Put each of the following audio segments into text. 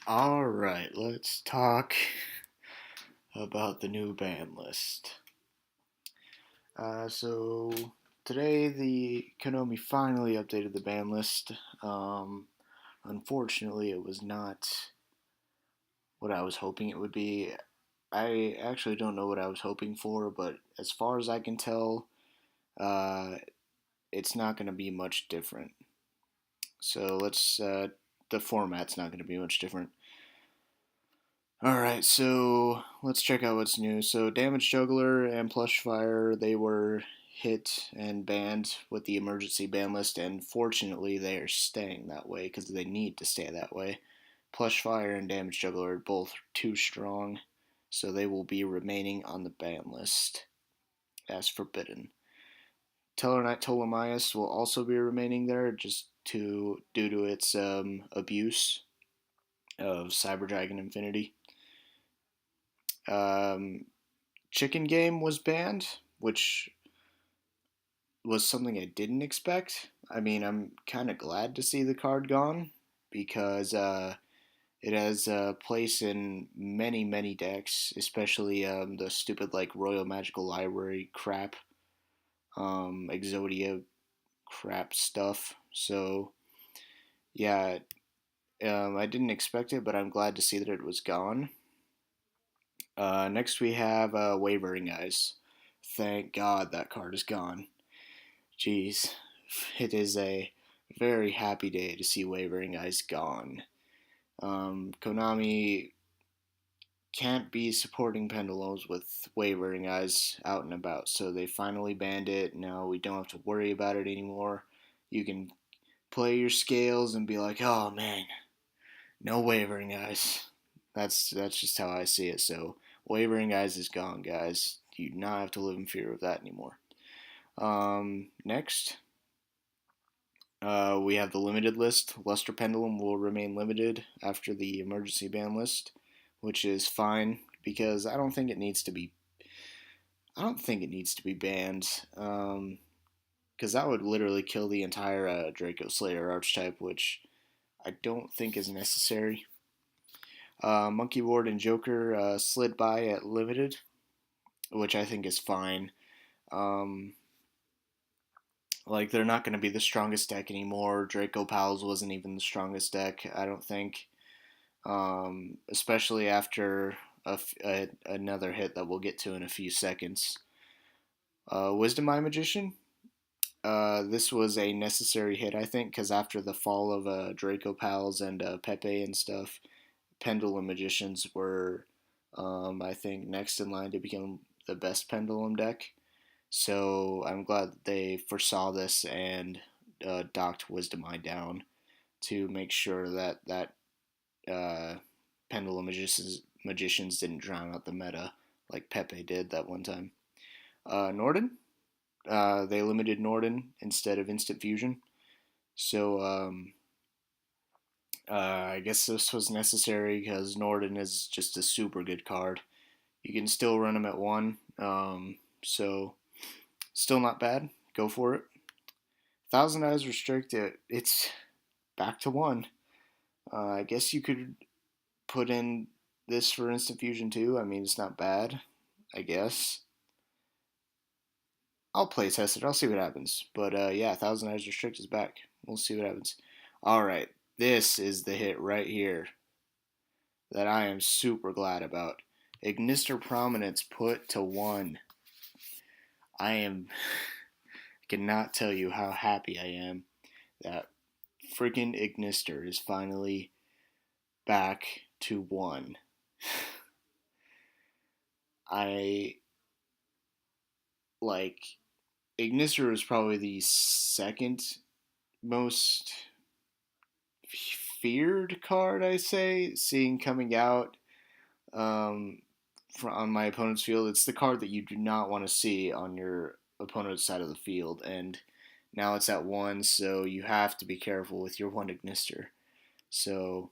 Alright, let's talk about the new ban list. So today the Konami finally updated the ban list. Unfortunately, it was not what I was hoping it would be. I actually don't know what I was hoping for, but as far as I can tell, uh, it's not going to be much different. So the format's not going to be much different. Alright, so let's check out what's new. So, Damage Juggler and Plush Fire, they were hit and banned with the emergency ban list, and fortunately, they are staying that way because they need to stay that way. Plush Fire and Damage Juggler are both too strong, so they will be remaining on the ban list as forbidden. Tellarknight Ptolemaeus will also be remaining there due to its abuse of Cyber Dragon Infinity. Um, Chicken Game was banned, which was something I didn't expect. I mean, I'm kind of glad to see the card gone because it has a place in many, many decks, especially the stupid like Royal Magical Library crap, Exodia crap stuff. So, yeah, I didn't expect it, but I'm glad to see that it was gone. Next, we have Wavering Eyes. Thank God that card is gone. Jeez, it is a very happy day to see Wavering Eyes gone. Konami can't be supporting pendulums with Wavering Eyes out and about, so they finally banned it. Now we don't have to worry about it anymore. You can play your scales and be like, oh man, no Wavering Eyes. That's just how I see it. So Wavering Eyes is gone, guys. You do not have to live in fear of that anymore. Next, we have the limited list. Luster Pendulum will remain limited after the emergency ban list, which is fine because I don't think it needs to be. I don't think it needs to be banned, because that would literally kill the entire Draco Slayer archetype, which I don't think is necessary. Monkey Ward and Joker slid by at limited, which I think is fine. Um, like they're not going to be the strongest deck anymore. Draco Pals wasn't even the strongest deck, I don't think. Especially after another hit that we'll get to in a few seconds. Wisdom Eye Magician. This was a necessary hit, I think, because after the fall of Draco Pals and Pepe and stuff, Pendulum Magicians were, I think, next in line to become the best Pendulum deck. So I'm glad that they foresaw this and docked Wisdom Eye down to make sure that uh, Pendulum magicians didn't drown out the meta like Pepe did that one time. Norden, they limited Norden instead of Instant Fusion. So I guess this was necessary because Norden is just a super good card. You can still run him at one, so still not bad. Go for it. Thousand Eyes Restrict, it's back to one. I guess you could put in this for Instant Fusion too. I mean, it's not bad, I guess. I'll play test it. I'll see what happens. But yeah, Thousand Eyes Restrict is back. We'll see what happens. All right, this is the hit right here that I am super glad about. Ignister Prominence put to one. I am cannot tell you how happy I am that freaking Ignister is finally back to one. I like Ignister is probably the second most feared card, I say, seeing coming out on my opponent's field. It's the card that you do not want to see on your opponent's side of the field, and now it's at one, so you have to be careful with your one Ignister. So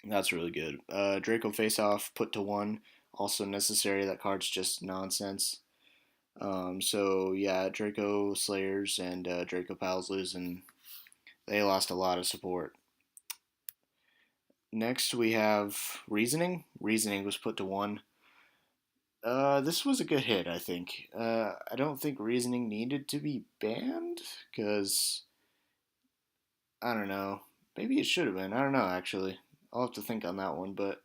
that's really good. Draco Face Off put to one, also necessary. That card's just nonsense. So yeah, Draco Slayers and Draco Pals lose, and they lost a lot of support. Next, we have Reasoning. Reasoning was put to 1. This was a good hit, I think. I don't think Reasoning needed to be banned, because, I don't know. Maybe it should have been. I don't know, actually. I'll have to think on that one, but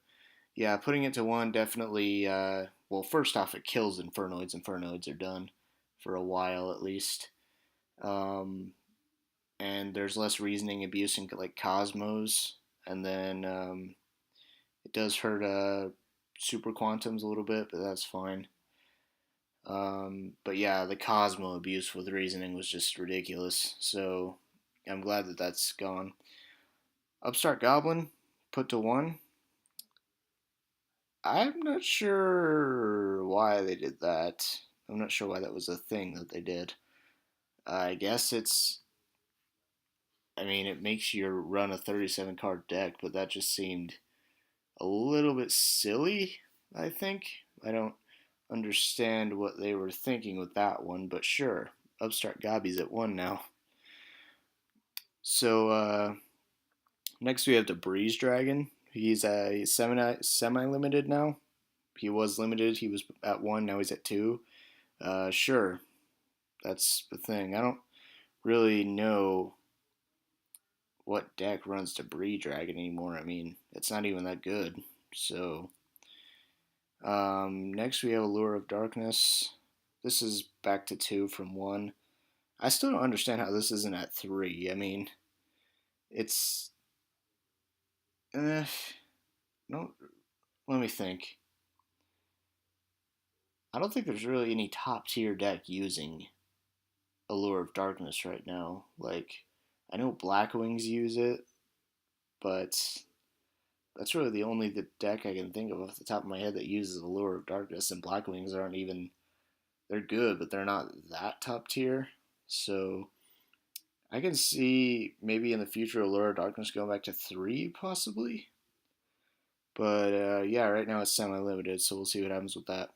yeah, putting it to 1 definitely, well, first off, it kills Infernoids. Infernoids are done for a while, at least. Um, and there's less reasoning abuse in, like, Cosmos. And then it does hurt super quantums a little bit, but that's fine. But yeah, the Cosmo abuse with reasoning was just ridiculous. So I'm glad that that's gone. Upstart Goblin put to 1. I'm not sure why they did that. I'm not sure why that was a thing that they did. I guess it's. I mean, it makes you run a 37 card deck, but that just seemed a little bit silly, I think. I don't understand what they were thinking with that one, but sure. Upstart Gobby's at 1 now. So, next we have the Breeze Dragon. He's semi limited now. He was limited. He was at 1. Now he's at 2. Sure. That's the thing. I don't really know what deck runs to Breeze Dragon anymore. I mean, it's not even that good. So, next we have Allure of Darkness. This is back to 2 from 1. I still don't understand how this isn't at 3. I mean, it's. No, let me think. I don't think there's really any top tier deck using Allure of Darkness right now. Like, I know Blackwings use it, but that's really the only deck I can think of off the top of my head that uses Allure of Darkness, and Blackwings aren't even. They're good, but they're not that top tier. So I can see maybe in the future Allure of Darkness going back to 3, possibly. But yeah, right now it's semi limited, so we'll see what happens with that.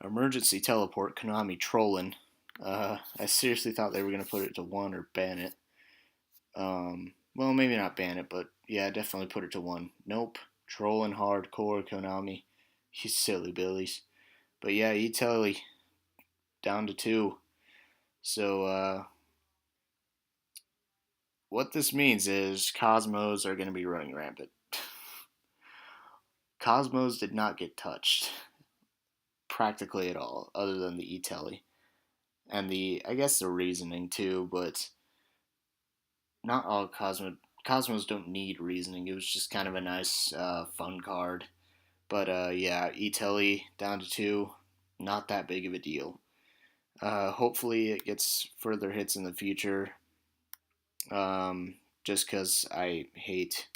Emergency Teleport, Konami trolling. I seriously thought they were going to put it to 1 or ban it. Well, maybe not ban it, but yeah, definitely put it to 1. Nope. Trolling hardcore, Konami. You silly billies. But yeah, E-Telly down to 2. So, what this means is Cosmos are going to be running rampant. Cosmos did not get touched practically at all, other than the E-Telly. And I guess the reasoning too, but not all Cosmos don't need reasoning. It was just kind of a nice, fun card. But yeah, E-Telly down to 2, not that big of a deal. Hopefully, it gets further hits in the future. Just because I hate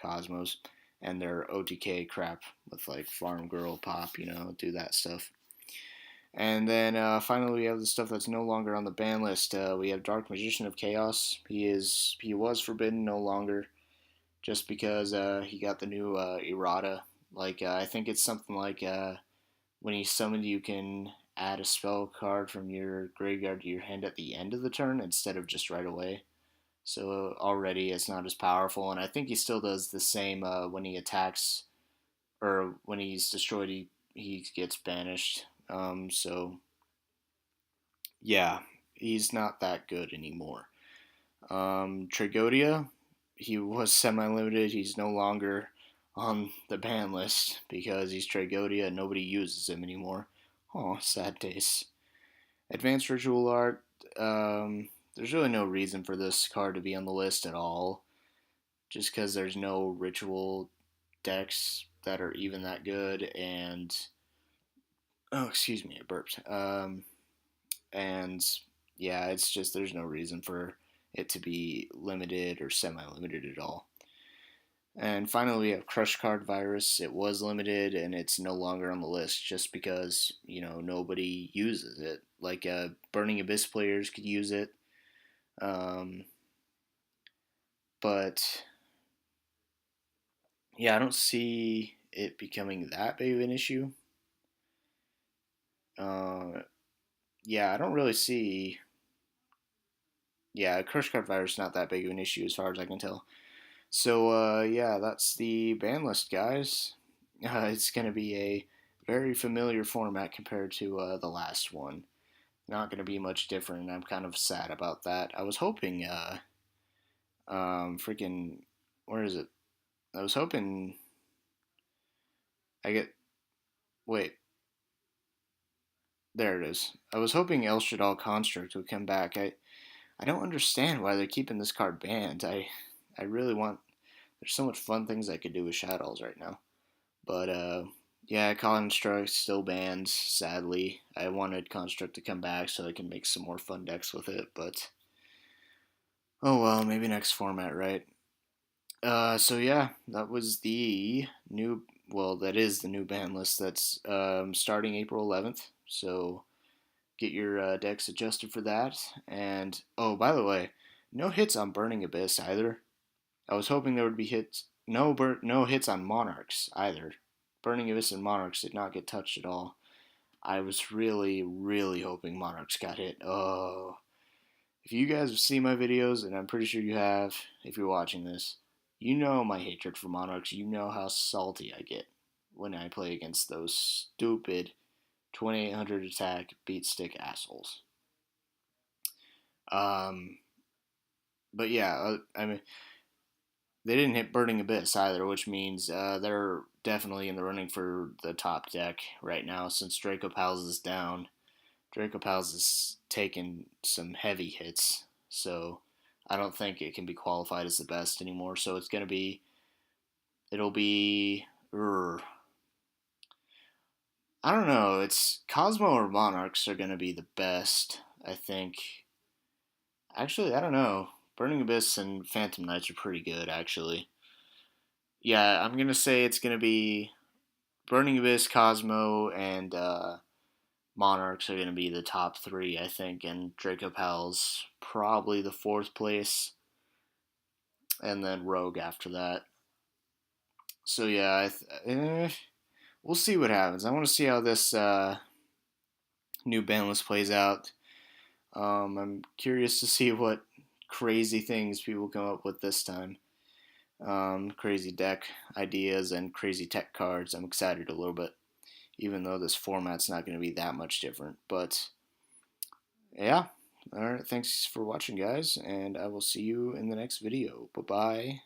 Cosmos and their OTK crap with like Farm Girl Pop, do that stuff. And then finally, we have the stuff that's no longer on the ban list. We have Dark Magician of Chaos. He was forbidden, no longer, just because he got the new errata. Like I think it's something like when he's summoned, you can add a spell card from your graveyard to your hand at the end of the turn instead of just right away. So already it's not as powerful, and I think he still does the same when he attacks or when he's destroyed. He gets banished. So yeah, he's not that good anymore. Tragodia, he was semi-limited. He's no longer on the ban list because he's Tragodia and nobody uses him anymore. Oh, sad days. Advanced Ritual Art. There's really no reason for this card to be on the list at all. Just because there's no ritual decks that are even that good, and oh, excuse me, I burped. And yeah, it's just there's no reason for it to be limited or semi-limited at all. And finally, we have Crush Card Virus. It was limited and it's no longer on the list just because, nobody uses it. Like, Burning Abyss players could use it. Um, but, yeah, I don't see it becoming that big of an issue. Uh, yeah, I don't really see. Yeah, Crush Card Virus is not that big of an issue as far as I can tell. So yeah, that's the ban list, guys. It's gonna be a very familiar format compared to the last one. Not gonna be much different, and I'm kind of sad about that. I was hoping, freaking, where is it? I was hoping I get. Wait, there it is. I was hoping El Shaddai Construct would come back. I don't understand why they're keeping this card banned. I really want. There's so much fun things I could do with Shadows right now. But yeah, Construct still banned. Sadly, I wanted Construct to come back so I can make some more fun decks with it. But oh well, maybe next format, right? So yeah, that was the new. Well, that is the new ban list. That's starting April 11th. So get your decks adjusted for that. And oh, by the way, no hits on Burning Abyss either. I was hoping there would be hits. No hits on Monarchs either. Burning Abyss and Monarchs did not get touched at all. I was really, really hoping Monarchs got hit. Oh, if you guys have seen my videos, and I'm pretty sure you have, if you're watching this, you know my hatred for Monarchs. You know how salty I get when I play against those stupid 2800 attack beat stick assholes. Um, but yeah, I mean, they didn't hit Burning Abyss either, which means they're definitely in the running for the top deck right now since Draco Pals is down. Draco Pals has taken some heavy hits, so I don't think it can be qualified as the best anymore. So it'll be, I don't know. It's Cosmo or Monarchs are gonna be the best, I think. Actually, I don't know. Burning Abyss and Phantom Knights are pretty good, actually. Yeah, I'm gonna say it's gonna be Burning Abyss, Cosmo, and Monarchs are gonna be the top three, I think, and Draco Pal's probably the fourth place, and then Rogue after that. So yeah, we'll see what happens. I want to see how this new ban list plays out. I'm curious to see what crazy things people come up with this time. Crazy deck ideas and crazy tech cards. I'm excited a little bit, even though this format's not going to be that much different. But yeah, all right. Thanks for watching, guys, and I will see you in the next video. Bye bye.